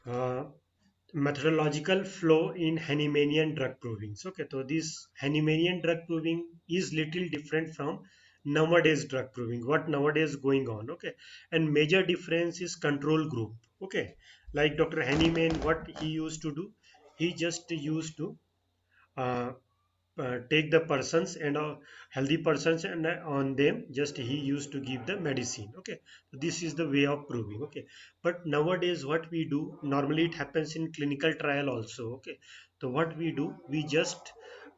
uh, methodological flow in Hahnemannian drug proving. So, okay, so this Hahnemannian drug proving is little different from nowadays drug proving. What nowadays going on? Okay, and major difference is control group. Okay, like Dr. Hahnemann, what he used to do, he just used to uh, take the persons and healthy persons and on them just he used to give the medicine. Okay, so this is the way of proving. Okay, but nowadays what we do, normally it happens in clinical trial also. Okay, so what we do, we just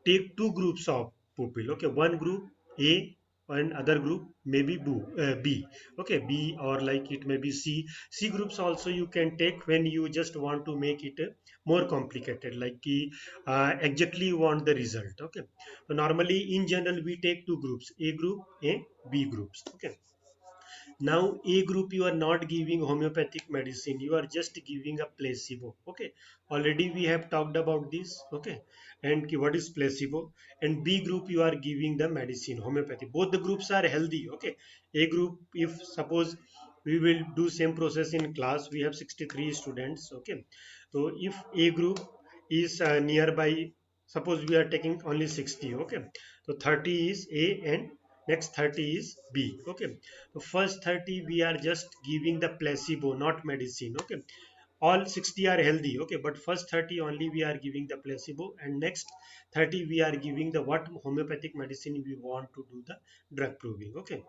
take two groups of people. Okay, one group A and other group maybe B. Okay, B or like it may be C. C groups also you can take when you just want to make it more complicated, like exactly you want the result. Okay, so normally in general we take two groups, A group and B groups. Okay, now A group you are not giving homeopathic medicine, you are just giving a placebo. Okay, already we have talked about this. Okay, and what is placebo. And B group you are giving the medicine homeopathy, both the groups are healthy. Okay, A group, if suppose we will do same process in class, we have 63 students. Okay, so if A group is nearby, suppose we are taking only 60. Okay, so 30 is A and next 30 is B. Okay, so first 30 we are just giving the placebo, not medicine. Okay, all 60 are healthy. Okay, but first 30 only we are giving the placebo, and next 30 we are giving the what homeopathic medicine we want to do the drug proving. Okay,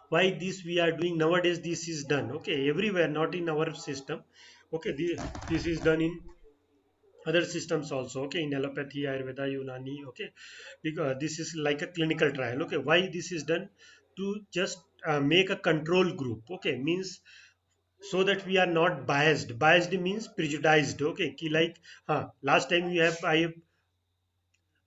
why this we are doing nowadays, this is done. Okay, everywhere, not in our system. Okay, this is done in other systems also. Okay, in allopathy, ayurveda, unani. Okay, because this is like a clinical trial. Okay, why this is done? To just make a control group. Okay, means so that we are not biased. Biased means prejudiced. Okay, ki like last time we have I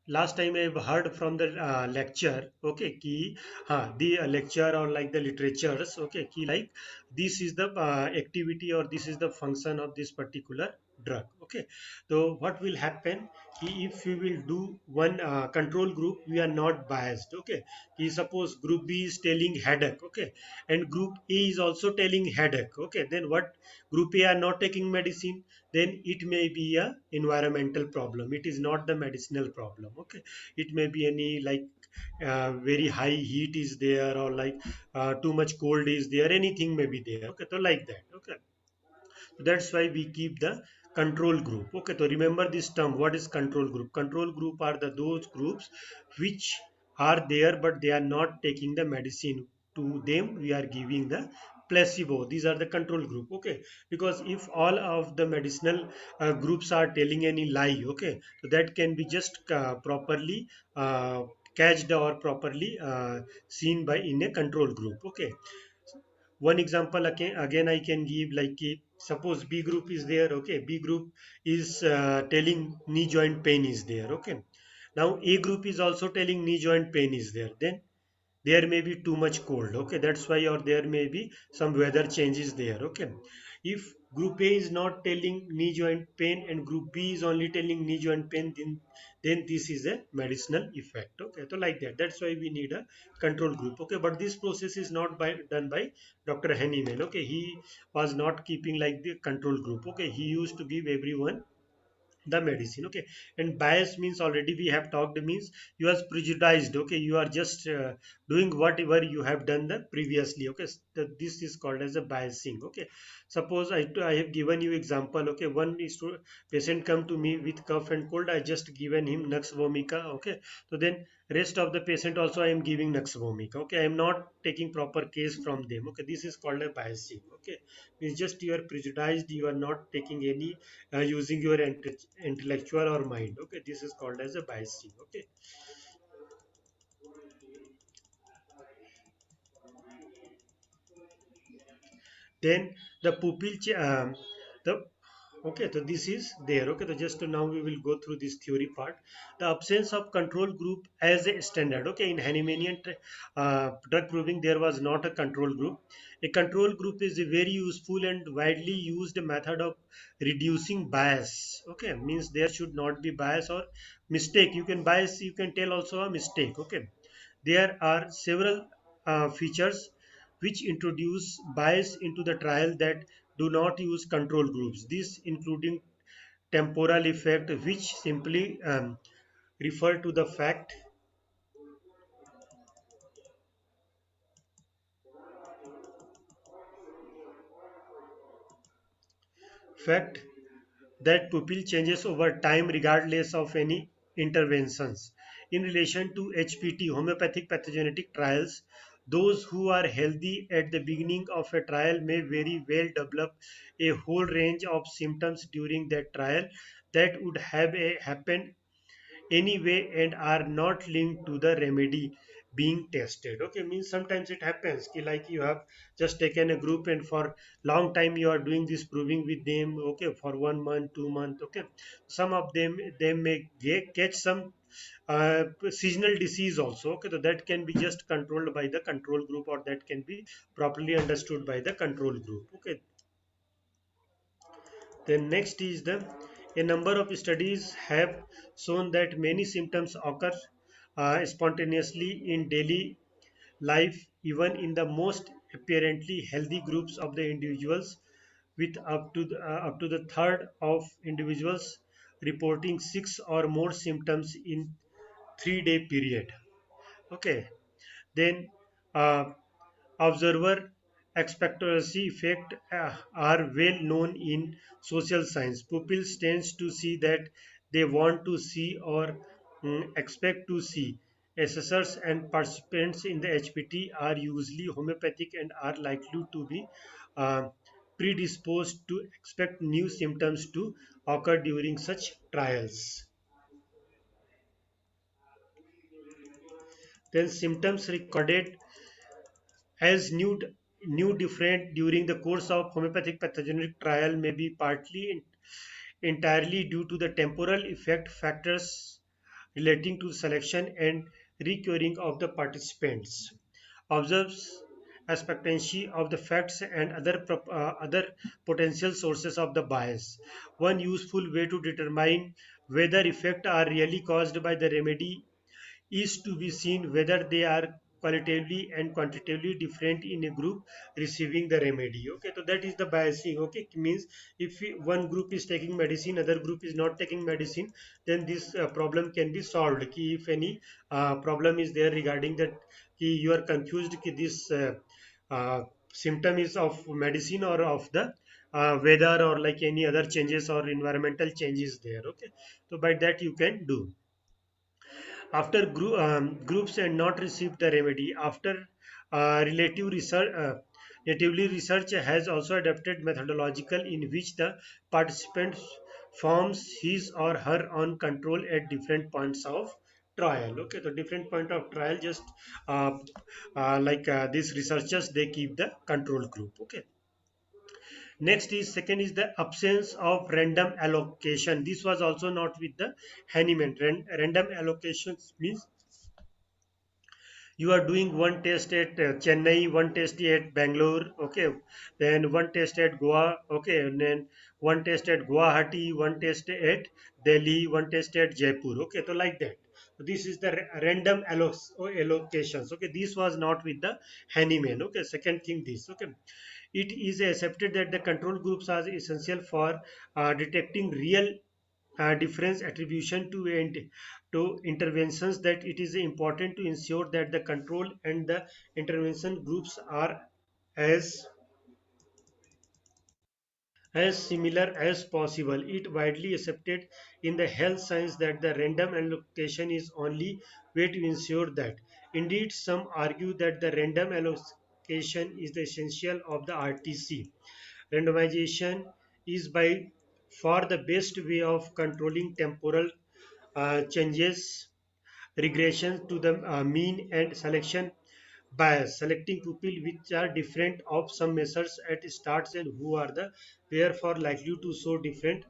last time I've heard from the lecture. Okay, ki the lecture or like the literatures. Okay, ki like this is the activity or this is the function of this particular drug. Okay, so what will happen, ki if we will do one control group, we are not biased. Okay, ki suppose group B is telling headache. Okay, and group A is also telling headache. Okay, then what, group A are not taking medicine, then it may be a environmental problem, it is not the medicinal problem. Okay, it may be any like very high heat is there, or like too much cold is there, anything may be there. Okay, so like that. Okay, so that's why we keep the control group. Okay, so remember this term, what is control group? Control group are the those groups which are there but they are not taking the medicine. To them we are giving the placebo. These are the control group. Okay, because if all of the medicinal groups are telling any lie, okay, so that can be just properly catched or properly seen by in a control group. Okay, one example again I can give, like suppose B group is there. Okay, B group is telling knee joint pain is there. Okay, now A group is also telling knee joint pain is there, then there may be too much cold. Okay, that's why, or there may be some weather changes there. Okay, if group A is not telling knee joint pain and group B is only telling knee joint pain, then this is a medicinal effect. Okay, so like that, that's why we need a control group. Okay, but this process is not done by Dr. Henneman. Okay, he was not keeping like the control group. Okay, he used to give everyone the medicine. Okay, and bias means already we have talked, means you are prejudiced. Okay, you are just doing whatever you have done the previously. Okay, this is called as a biasing. Okay, suppose I have given you example. Okay, one is to patient come to me with cough and cold, I just given him Nux vomica. Okay, so then rest of the patient also I am giving Nux vomica. Okay, I am not taking proper case from them. Okay, this is called a biasing. Okay, it's just you are prejudiced, you are not taking any using your intellectual or mind. Okay, this is called as a biasing. Okay, then the the okay, so this is there. Okay, so just now we will go through this theory part. The absence of control group as a standard. Okay, in Hahnemannian drug proving there was not a control group. A control group is a very useful and widely used method of reducing bias. Okay, means there should not be bias or mistake. You can bias, you can tell also a mistake. Okay, there are several features which introduce bias into the trial that do not use control groups. This including temporal effect, which simply refer to the fact that pupil changes over time regardless of any interventions. In relation to HPT, homeopathic pathogenetic trials, those who are healthy at the beginning of a trial may very well develop a whole range of symptoms during that trial that would have happened anyway and are not linked to the remedy being tested. Okay, means sometimes it happens like you have just taken a group and for long time you are doing this proving with them, okay, for 1 month 2 month, okay, some of them they may catch some seasonal disease also, okay, so that can be just controlled by the control group or that can be properly understood by the control group. Okay, then next is the a number of studies have shown that many symptoms occur spontaneously in daily life, even in the most apparently healthy groups of the individuals, with up to the third of individuals reporting 6 or more symptoms in 3 day period. Okay, then uh, observer expectancy effect are well known in social science. Pupils tends to see that they want to see or expect to see. Assessors and participants in the HPT are usually homeopathic and are likely to be uh, predisposed to expect new symptoms to occur during such trials. Then symptoms recorded as new different during the course of homeopathic pathogenic trial may be partly entirely due to the temporal effect factors relating to selection and recurring of the participants. Observes expectancy of the facts and other potential sources of the bias. One useful way to determine whether effects are really caused by the remedy is to be seen whether they are qualitatively and quantitatively different in a group receiving the remedy. Okay, so that is the biasing. Okay, means if one group is taking medicine, other group is not taking medicine, then this problem can be solved. If any problem is there regarding that, you are confused this uh, symptom is of medicine or of the weather or like any other changes or environmental changes there. Okay, so by that you can do after groups and not received the remedy. After relatively research has also adapted methodological in which the participant forms his or her own control at different points of trial. Okay, so different point of trial just uh, these researchers they keep the control group. Okay, next is second is the absence of random allocation. This was also not with the Hahnemann. Random allocations means you are doing one test at Chennai, one test at Bangalore, okay, then one test at Goa, okay, and then one test at Guwahati, one test at Delhi, one test at Jaipur, okay, so like that. So this is the random allocations, okay. This was not with the Hahnemann, okay. Second thing, this, okay. It is accepted that the control groups are essential for detecting real difference attribution to interventions, that it is important to ensure that the control and the intervention groups are as similar as possible. It widely accepted in the health science that the random allocation is only way to ensure that. Indeed, some argue that the random allocation is the essential of the RTC. Randomization is by far the best way of controlling temporal changes, regression to the mean, and selection bias, selecting people which are different of some measures at starts and who are the therefore likely to show different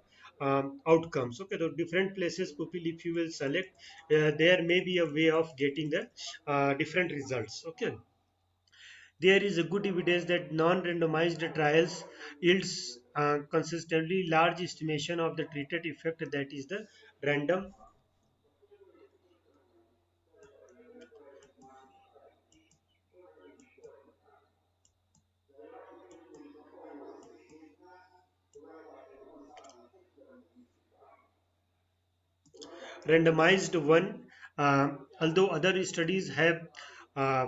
outcomes. Okay, the different places people if you will select, there may be a way of getting the different results. Okay, there is a good evidence that non-randomized trials yields consistently large estimation of the treated effect, that is the random. randomized one, although other studies have uh,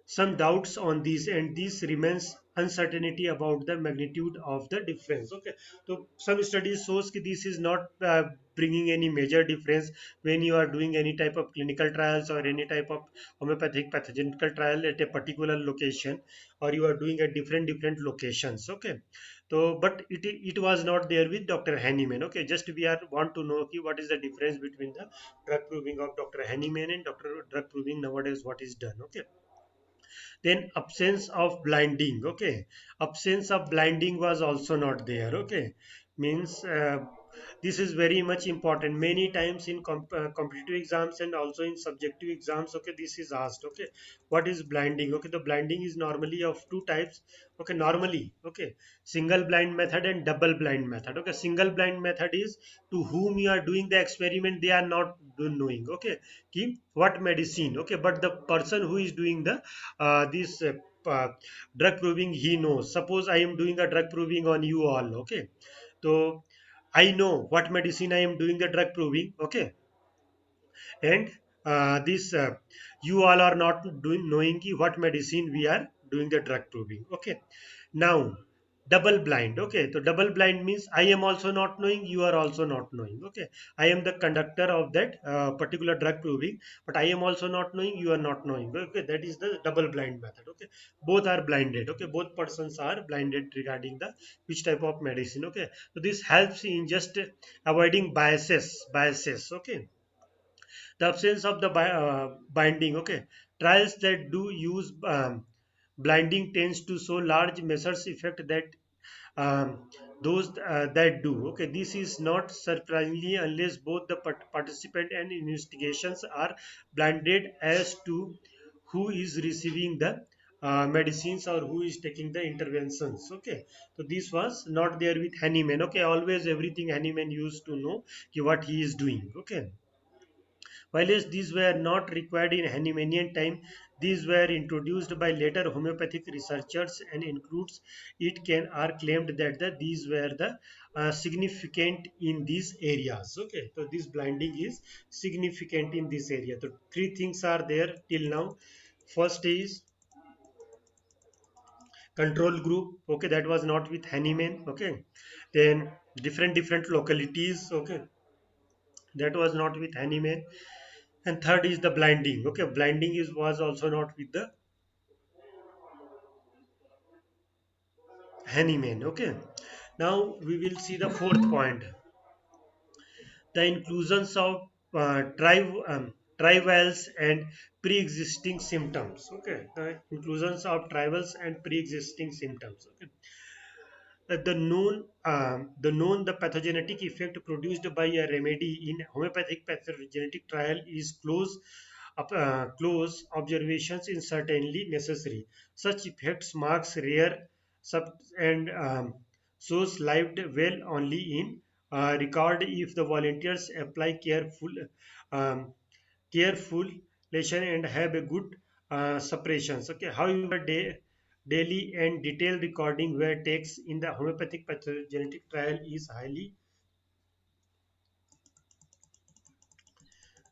some doubts on these, and this remains uncertainty about the magnitude of the difference. Okay, so some studies shows that this is not bringing any major difference when you are doing any type of clinical trials or any type of homeopathic pathogenical trial at a particular location, or you are doing at different locations. Okay, so but it was not there with Dr. Henneman. Okay, just we are want to know, okay, what is the difference between the drug proving of Dr. Henneman and Dr. drug proving nowadays what is done. Okay, then absence of blinding. Okay, absence of blinding was also not there. Okay, means this is very much important. Many times in competitive exams and also in subjective exams, okay, this is asked. Okay, what is blinding? Okay, the blinding is normally of two types. Okay, normally, okay, single blind method and double blind method. Okay, single blind method is to whom you are doing the experiment, they are not knowing. Okay, keep what medicine. Okay, but the person who is doing the this drug proving, he knows. Suppose I am doing a drug proving on you all. Okay, so I know what medicine I am doing the drug proving. Okay, and this you all are not doing knowing what medicine we are doing the drug proving. Okay, now double blind. Okay, so double blind means I am also not knowing, you are also not knowing. Okay, I am the conductor of that particular drug proving, but I am also not knowing, you are not knowing. Okay, that is the double blind method. Okay, both are blinded. Okay, both persons are blinded regarding the which type of medicine. Okay, so this helps in just avoiding biases. Okay, the absence of the binding. Okay, trials that do use blinding tends to show large measures effect that um, those that do. Okay, this is not surprisingly unless both the participant and investigations are blinded as to who is receiving the medicines or who is taking the interventions. Okay, so this was not there with Hahnemann. Okay, always everything Hahnemann used to know what he is doing. Okay, while these were not required in Hahnemannian time, these were introduced by later homeopathic researchers and includes it can are claimed that these were the significant in these areas. Okay, so this blinding is significant in this area. So three things are there till now. First is control group. Okay, that was not with Hahnemann. Okay, then different localities. Okay, that was not with Hahnemann. And third is the blinding. Okay, blinding is was also not with the Hahnemann. Okay, now we will see the fourth point, the inclusions of trivals and pre-existing symptoms. Okay, the inclusions of trivals and pre-existing symptoms. Okay, the known the pathogenetic effect produced by a remedy in homeopathic pathogenetic trial is close observations is certainly necessary. Such effects marks rare sub and shows lived well only in record if the volunteers apply um, careful lesson and have a good separations. Okay, however, daily and detailed recording where takes in the homeopathic pathogenetic trial is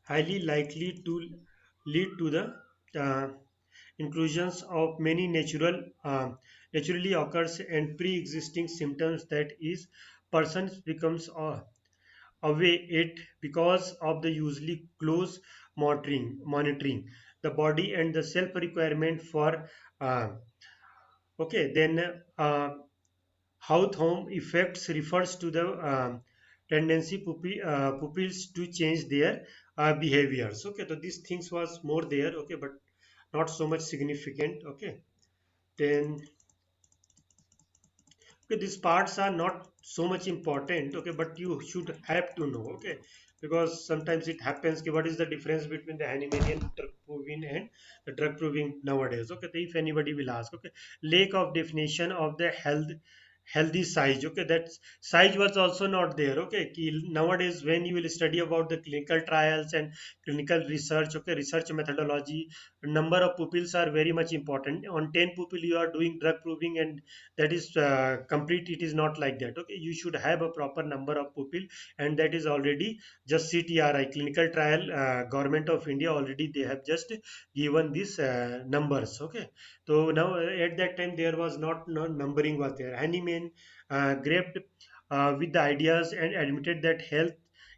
highly likely to lead to the uh, inclusions of many naturally occurs and pre-existing symptoms that is persons becomes away it because of the usually close monitoring the body and the self requirement for uh, okay, then Hawthorne effects refers to the tendency pupils to change their behaviors. Okay, so these things was more there. Okay, but not so much significant. Okay, then okay, these parts are not so much important. Okay, but you should have to know. Okay, because sometimes it happens. Okay, what is the difference between the Hahnemannian drug proving and the drug proving nowadays? Okay, so if anybody will ask. Okay, lack of definition of the healthy size. Okay, that size was also not there. Okay, nowadays when you will study about the clinical trials and clinical research, okay, research methodology, number of pupils are very much important. On 10 pupil you are doing drug proving, and that is complete. It is not like that. Okay, you should have a proper number of pupil, and that is already just CTRI, clinical trial, government of India already they have just given these numbers. Okay, so now at that time there was not no numbering was there. Hahnemann grabbed with the ideas and admitted that health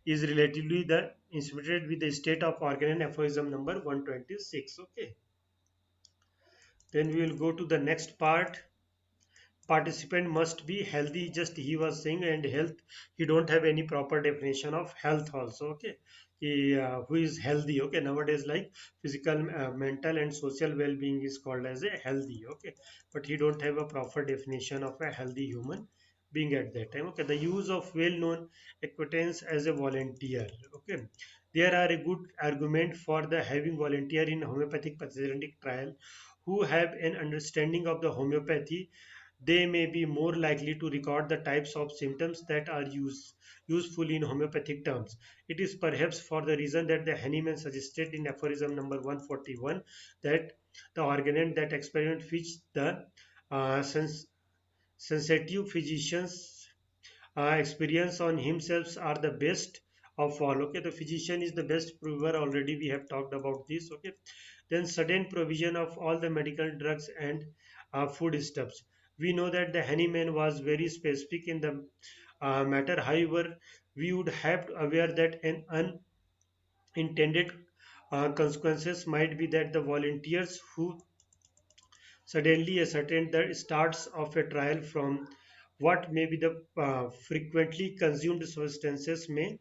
is relatively the instrumented with the state of organ and aphorism number 126. Okay, then we will go to the next part. Participant must be healthy, just he was saying, and health, he don't have any proper definition of health also. Okay, who is healthy? Okay, nowadays like physical, mental and social well-being is called as a healthy. Okay, but he don't have a proper definition of a healthy human being at that time. Okay, the use of well-known acquaintance as a volunteer. Okay, there are a good argument for the having volunteer in homeopathic pathogenic trial who have an understanding of the homeopathy. They may be more likely to record the types of symptoms that are useful in homeopathic terms. It is perhaps for the reason that the Hahnemann suggested in aphorism number 141 that the organ that experiment which the sensitive physicians experience on himself are the best of all. Okay, the physician is the best prover. Already we have talked about this. Okay, then sudden provision of all the medical drugs and foodstuffs. We know that the Hahnemann was very specific in the matter. However, we would have to aware that an unintended consequences might be that the volunteers who suddenly ascertain the starts of a trial from what may be the frequently consumed substances may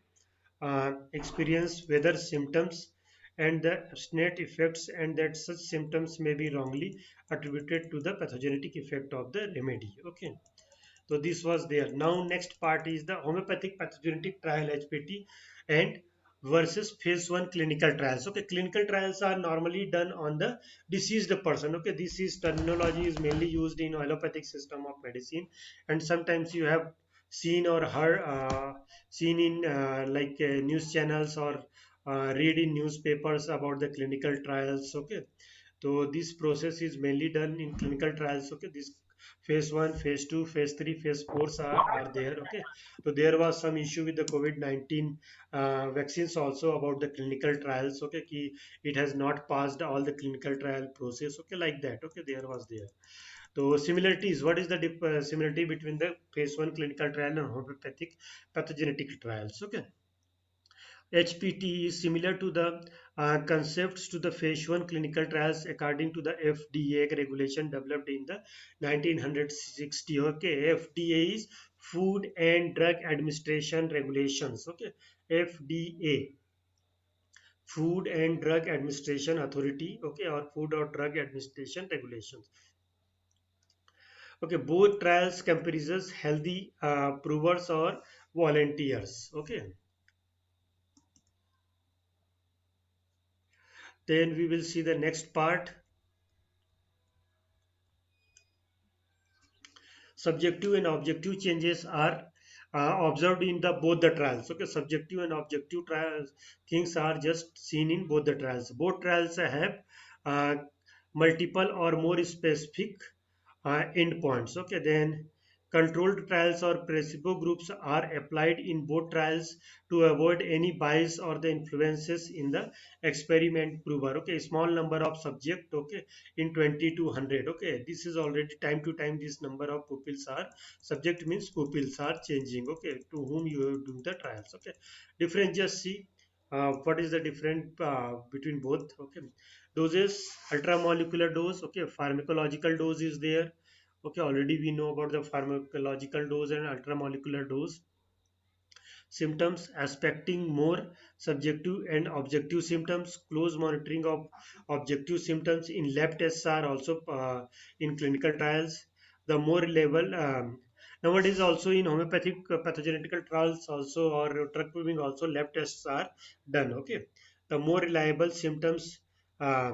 experience weather symptoms and the abstinent effects, and that such symptoms may be wrongly attributed to the pathogenic effect of the remedy. Okay, so this was there. Now next part is the homeopathic pathogenic trial, HPT, and versus phase 1 clinical trials. Okay, clinical trials are normally done on the deceased person. Okay, this is terminology is mainly used in allopathic system of medicine, and sometimes you have seen or heard seen in news channels or read in newspapers about the clinical trials. Okay, so this process is mainly done in clinical trials. Okay, this phase 1, phase 2, phase 3, phase 4 are there. Okay, so there was some issue with the COVID-19 vaccines also about the clinical trials. Okay, it has not passed all the clinical trial process. Okay, like that. Okay, there was there. So similarities, what is the similarity between the phase 1 clinical trial and homeopathic pathogenetic trials? Okay, HPT is similar to the concepts to the phase 1 clinical trials according to the FDA regulation developed in the 1960. Okay, FDA is Food and Drug Administration regulations. Okay, FDA, Food and Drug Administration Authority. Okay, or Food or Drug Administration regulations. Okay, both trials comprises healthy provers or volunteers. Okay, then we will see the next part. Subjective and objective changes are observed in the both the trials. Okay, subjective and objective trials things are just seen in both the trials. Both trials have uh, multiple or more specific endpoints. Okay, then controlled trials or placebo groups are applied in both trials to avoid any bias or the influences in the experiment prover. Okay, small number of subject. Okay, in 20 to 100. Okay, this is already time to time this number of pupils are subject means pupils are changing. Okay, to whom you are doing the trials. Okay, different, just see what is the difference between both. Okay, doses, ultramolecular dose. Okay, pharmacological dose is there. Okay, already we know about the pharmacological dose and ultramolecular dose. Symptoms aspecting more subjective and objective symptoms. Close monitoring of objective symptoms in lab tests are also in clinical trials. The more level nowadays also in homeopathic pathogenetical trials also or drug proving also lab tests are done. Okay, the more reliable symptoms, uh,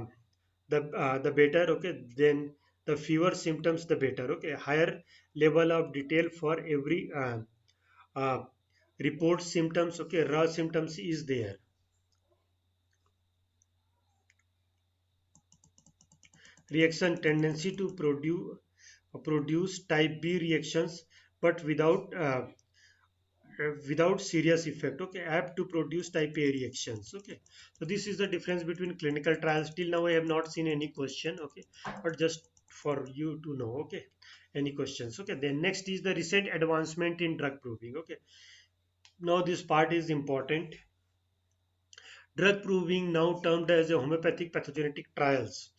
the better. Okay, then the fewer symptoms the better. Okay, higher level of detail for every uh, report symptoms. Okay, raw symptoms is there. reaction tendency to produce type B reactions, but without serious effect. Okay, apt to produce type A reactions. Okay, so this is the difference between clinical trials. Till now I have not seen any question. Okay, but just for you to know. Okay, any questions? Okay, then next is the recent advancement in drug proving. Okay, now this part is important. Drug proving, now termed as a homeopathic pathogenetic trials.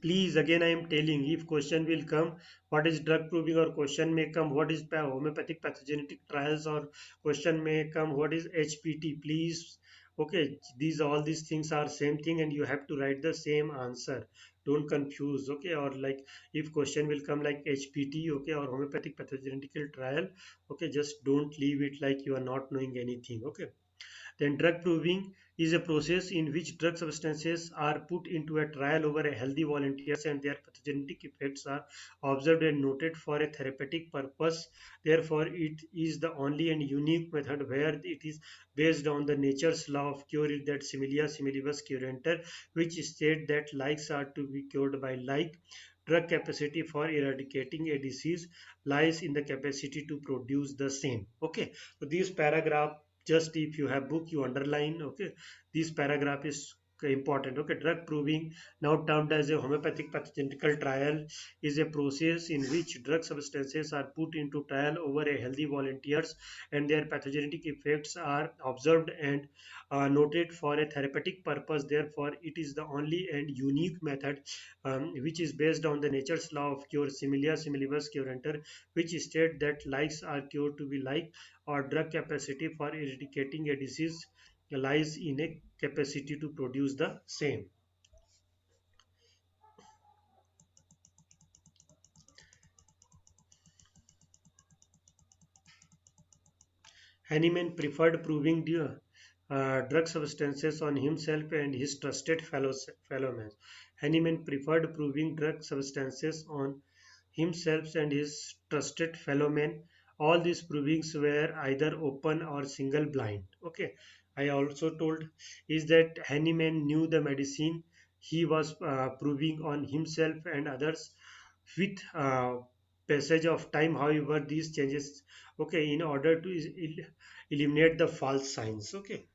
Please, again, I am telling, if question will come, what is drug proving, or question may come, what is homeopathic pathogenetic trials, or question may come, what is HPT? Please, okay, all these things are same thing, and you have to write the same answer. Don't confuse, okay? Or like if question will come like HPT, okay, or homeopathic pathogenetic trial, okay, just don't leave it like you are not knowing anything, okay? Then drug proving is a process in which drug substances are put into a trial over a healthy volunteers and their pathogenic effects are observed and noted for a therapeutic purpose. Therefore, it is the only and unique method where it is based on the nature's law of cure, that similia similibus curanter, which states that likes are to be cured by like. Drug capacity for eradicating a disease lies in the capacity to produce the same. Okay, so this paragraph, just if you have book you underline. Okay, this paragraph is important. Okay, drug proving, now termed as a homeopathic pathogenical trial, is a process in which drug substances are put into trial over a healthy volunteers and their pathogenic effects are observed and noted for a therapeutic purpose. Therefore, it is the only and unique method which is based on the nature's law of cure, similia similibus curanter, which state that likes are cured to be like, or drug capacity for eradicating a disease lies in a capacity to produce the same. Hahnemann preferred proving drug substances on himself and his trusted fellowmen. Hahnemann preferred proving drug substances on himself and his trusted fellowmen. All these provings were either open or single blind. Okay, I also told is that Hahnemann knew the medicine he was proving on himself and others with passage of time. However, these changes, okay, in order to eliminate the false signs. Okay,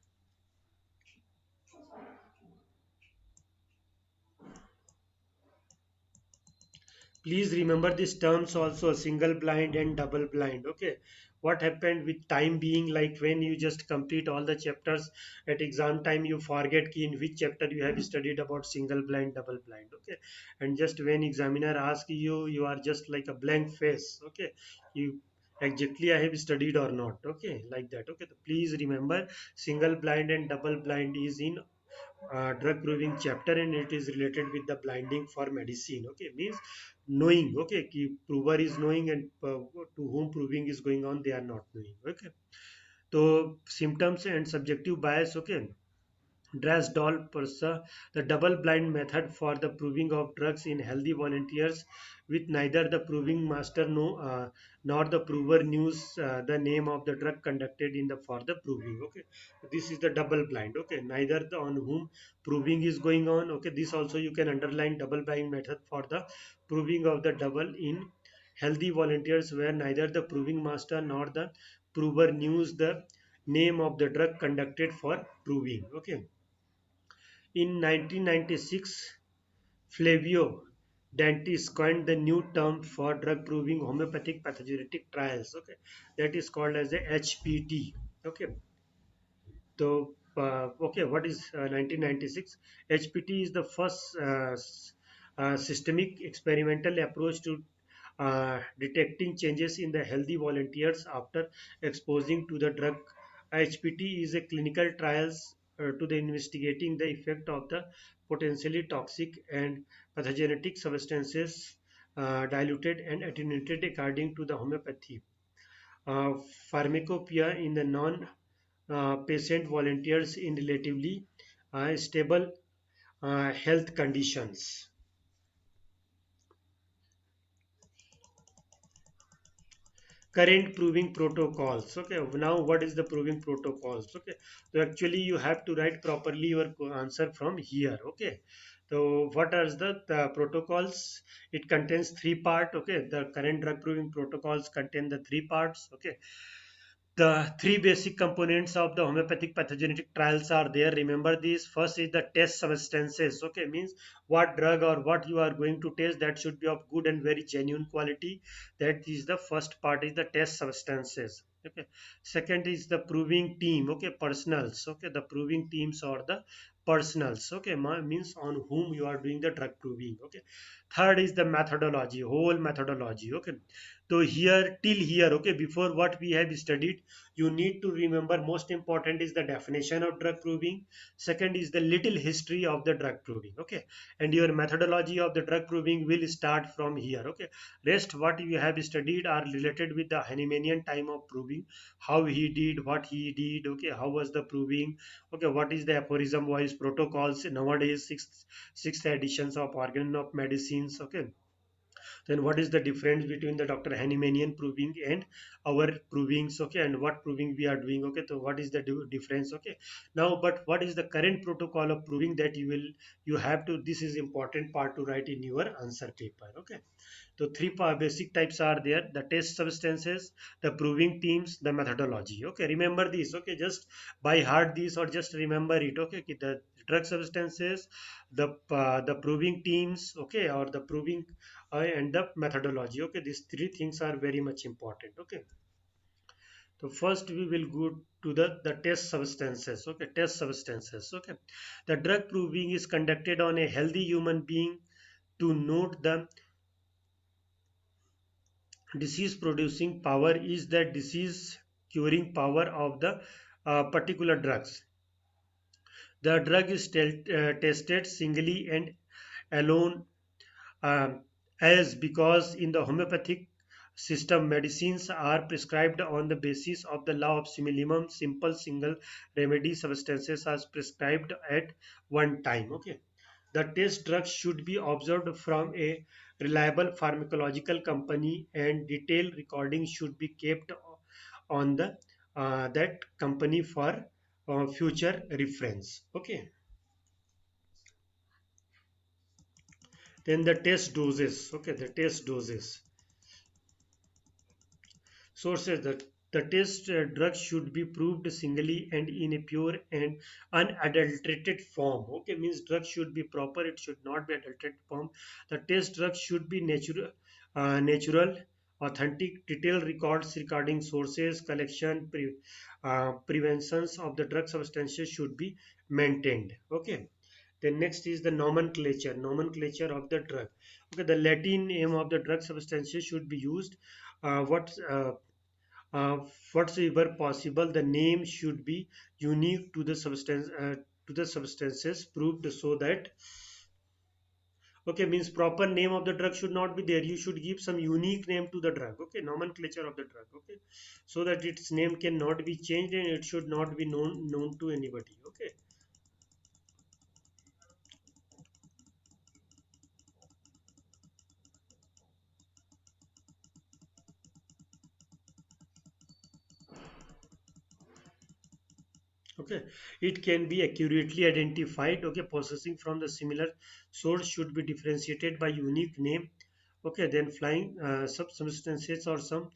please remember these terms also, single blind and double blind. Okay, what happened with time being, like when you just complete all the chapters at exam time, you forget ki in which chapter you have studied about single blind, double blind. Okay, and just when examiner asks you, you are just like a blank face. Okay, you exactly I have studied or not. Okay, like that. Okay, so please remember, single blind and double blind is in drug proving chapter, and it is related with the blinding for medicine. Okay, means knowing. Okay, ki prover is knowing, and to whom proving is going on, they are not knowing. Okay, so symptoms and subjective bias. Okay, Drasdal Persa, the double-blind method for the proving of drugs in healthy volunteers, with neither the proving master nor the prover knows the name of the drug conducted in the for the proving. Okay, this is the double-blind. Okay, neither the on whom proving is going on. Okay, this also you can underline, double-blind method for the proving of the double in healthy volunteers, where neither the proving master nor the prover knows the name of the drug conducted for proving. Okay, in 1996, Flavio Dantis coined the new term for drug proving homeopathic pathogenic trials. Okay, that is called as a HPT. Okay, so okay, what is 1996? HPT is the first systemic experimental approach to detecting changes in the healthy volunteers after exposing to the drug. HPT is a clinical trials to the investigating the effect of the potentially toxic and pathogenic substances diluted and attenuated according to the homeopathy. Pharmacopoeia in the non patient volunteers in relatively stable health conditions. Current proving protocols. Okay, now what is the proving protocols? Okay, so actually you have to write properly your answer from here. Okay, So what are the protocols? It contains three part. Okay, the current drug proving protocols contain the three parts. Okay, the three basic components of the homeopathic pathogenetic trials are there. Remember these. First is the test substances. Okay, means what drug or what you are going to test, that should be of good and very genuine quality. That is the first part, is the test substances. Okay, second is the proving team. Okay, personals. Okay, the proving teams or the personals. Okay, means on whom you are doing the drug proving. Okay, third is the methodology, whole methodology. Okay, so here till here, okay, before what we have studied, you need to remember most important is the definition of drug proving. Second is the little history of the drug proving. Okay, and your methodology of the drug proving will start from here. Okay, rest what you have studied are related with the Hahnemannian time of proving, how he did, what he did. Okay, how was the proving. Okay, what is the aphorism wise protocols nowadays, sixth editions of organ of medicines. Okay, then what is the difference between the Dr. Hahnemannian proving and our provings. Okay, and what proving we are doing. Okay, so what is the difference. Okay, now but what is the current protocol of proving, that you have to, this is important part to write in your answer paper. Okay, so three basic types are there: the test substances, the proving teams, the methodology. Okay, remember these. Okay, just by heart these, or just remember it. Okay, the drug substances, the proving teams. Okay, or the proving and the methodology. Okay, these three things are very much important. Okay, so first we will go to the test substances. Okay, test substances. Okay, the drug proving is conducted on a healthy human being to note the disease producing power, is the disease curing power of the particular drugs. The drug is tested singly and alone, um, as because in the homeopathic system medicines are prescribed on the basis of the law of minimum simple single remedy substances are prescribed at one time. Okay, the test drugs should be observed from a reliable pharmacological company, and detailed recording should be kept on the that company for future reference. Okay, then the test doses. Okay, the test doses. Sources that the test drug should be proved singly and in a pure and unadulterated form. Okay, means drug should be proper, it should not be adulterated form. The test drug should be natural, authentic, detailed records regarding sources, collection, preventions of the drug substances should be maintained. Okay, then next is the nomenclature of the drug. Okay, the Latin name of the drug substances should be used. What uh, whatsoever possible, the name should be unique to the substance, to the substances proved, so that, okay, means proper name of the drug should not be there, you should give some unique name to the drug. Okay, nomenclature of the drug. Okay, so that its name cannot be changed and it should not be known to anybody. Okay, okay, it can be accurately identified. Okay, processing from the similar source should be differentiated by unique name. Okay, then flying substances or some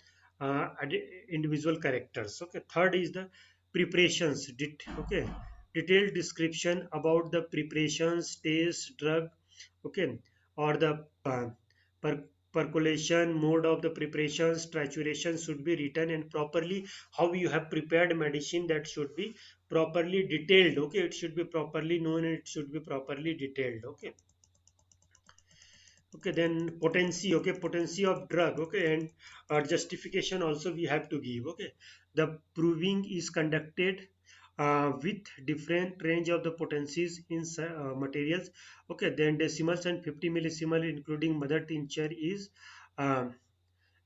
individual characters. Okay, third is the preparations. Okay, detailed description about the preparations, taste, drug. Okay, or the per- percolation mode of the preparations, trituration should be written, and properly how you have prepared medicine, that should be properly detailed. Okay, it should be properly known and it should be properly detailed. Okay, okay, then potency. Okay, potency of drug. Okay, and justification also we have to give. Okay, the proving is conducted with different range of the potencies in materials. Okay, then decimals and 50 millisimal including mother tincture is um,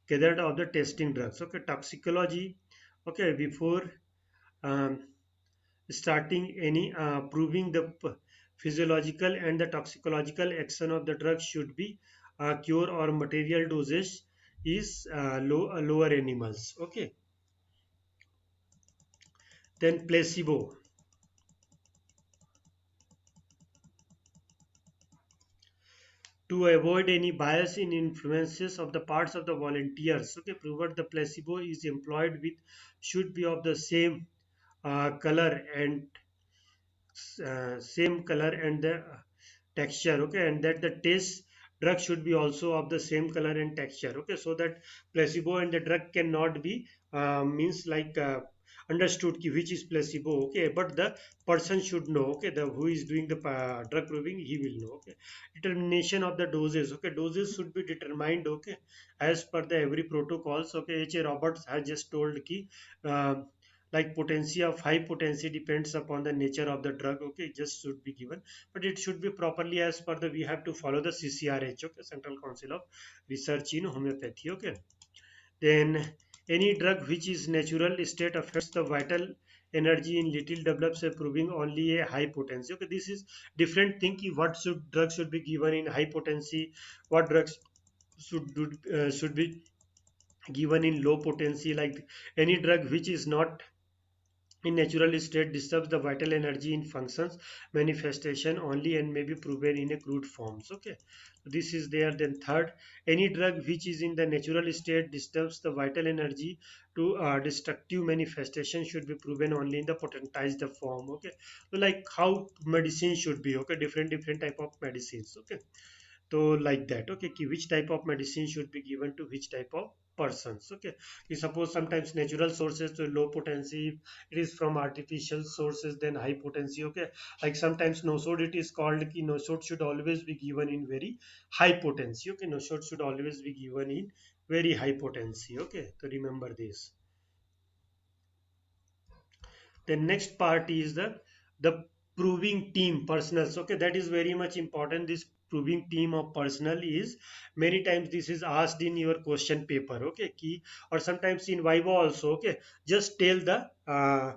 gathered of the testing drugs. Okay, toxicology. Okay, before um, starting any proving, the physiological and the toxicological action of the drug should be cure or material dosage is lower animals. Okay, then placebo. to avoid any bias in influences of the parts of the volunteers. Okay, provided the placebo is employed with should be of the same color and same color and the texture. Okay, and that the taste drug should be also of the same color and texture. Okay, so that placebo and the drug cannot be means like understood ki which is placebo. Okay, but the person should know. Okay, the who is doing the drug proving, he will know. Okay, determination of the doses. Okay, doses should be determined. Okay, as per the every protocols. Okay, H.A. Roberts has just told ki uh, like potency of high potency depends upon the nature of the drug. Okay, just should be given, but it should be properly as per the we have to follow the CCRH. Okay, Central Council of Research in Homeopathy. Okay, then any drug which is natural state affects the vital energy in little develops proving only a high potency. Okay, this is different thing ki what should drugs should be given in high potency, what drugs should be given in low potency. Like any drug which is not in natural state disturbs the vital energy in functions manifestation only and may be proven in a crude forms. Okay, this is there. Then third, any drug which is in the natural state disturbs the vital energy to destructive manifestation should be proven only in the potentized form. Okay, so like how medicine should be. Okay, different type of medicines. Okay, so like that. Okay, which type of medicine should be given to which type of persons. Okay, you suppose sometimes natural sources to low potency, it is from artificial sources then high potency. Okay, like sometimes no sod, it is called ki no sod should always be given in very high potency. Okay, no sod should always be given in very high potency. Okay, so remember this. The next part is the proving team personals. Okay, that is very much important. This proving team of personal is many times this is asked in your question paper. Okay, key, or sometimes in viva also. Okay, just tell the uh,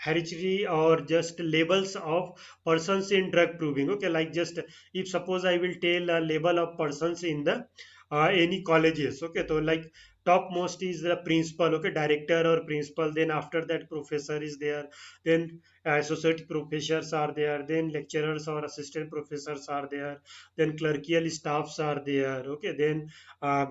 hereditary or just labels of persons in drug proving. Okay, like just if suppose I will tell a label of persons in the any colleges. Okay, so like topmost is the principal. Okay, director or principal, then after that professor is there, then associate professors are there, then lecturers or assistant professors are there, then clerical staffs are there. Okay, uh,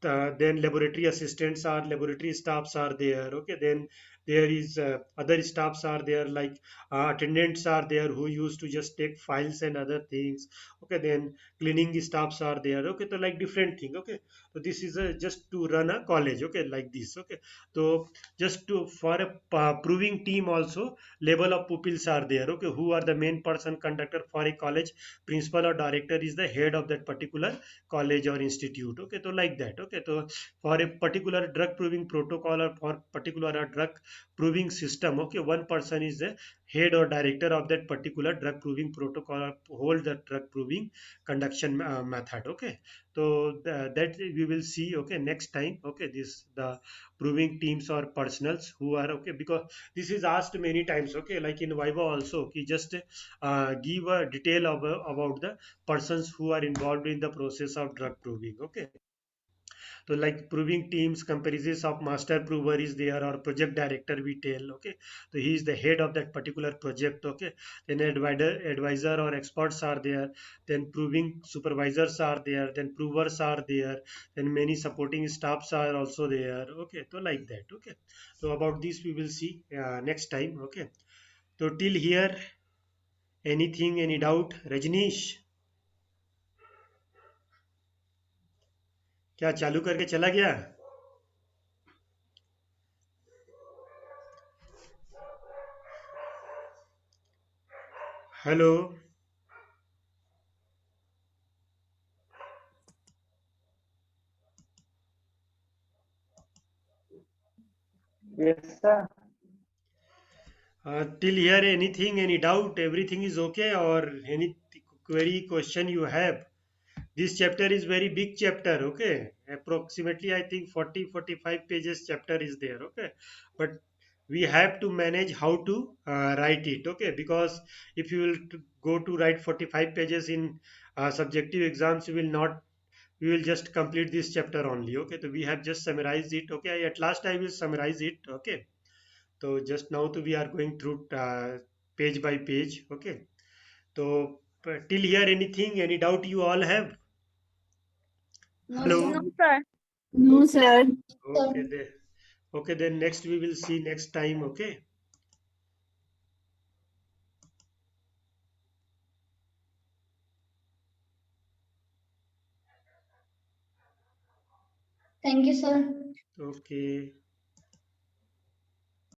then laboratory assistants are laboratory staffs are there. Okay, then there is other staffs are there, like attendants are there who used to just take files and other things. Okay, then cleaning staffs are there. Okay, so like different thing. Okay, so this is just to run a college. Okay, like this. Okay, so just to for a proving team also level of pupils are there. Okay, who are the main person conductor for a college, principal or director is the head of that particular college or institute. Okay, so like that. Okay, so for a particular drug proving protocol or for particular drug proving system. Okay, one person is the head or director of that particular drug proving protocol or whole the drug proving conduction method. Okay, so that we will see. Okay, next time. Okay, this the proving teams or personals who are. Okay, because this is asked many times. Okay, like in viva also. Okay, just give a detail about the persons who are involved in the process of drug proving. Okay, so like proving teams comprises of master prover is there or project director we tell. Okay, so he is the head of that particular project. Okay, then advisor or experts are there, then proving supervisors are there, then provers are there, then many supporting staffs are also there. Okay, so like that. Okay, so about this we will see next time. Okay, so till here, anything, any doubt, Rajneesh? क्या चालू करके चला गया? Hello? Yes, sir. Till here, anything, any doubt, everything is okay, or any query, question you have? This chapter is very big chapter, okay? Approximately, I think 40-45 pages chapter is there, okay? But we have to manage how to write it, okay? Because if you will go to write 45 pages in subjective exams, you will just complete this chapter only. Okay, so we have just summarized it. Okay, at last I will summarize it. Okay, so just now we are going through page by page. Okay, so Till here, anything, any doubt you all have? No, Hello. sir. No, sir. No, sir. Okay, then. Okay, then next we will see next time. Okay. Thank you, sir. Okay.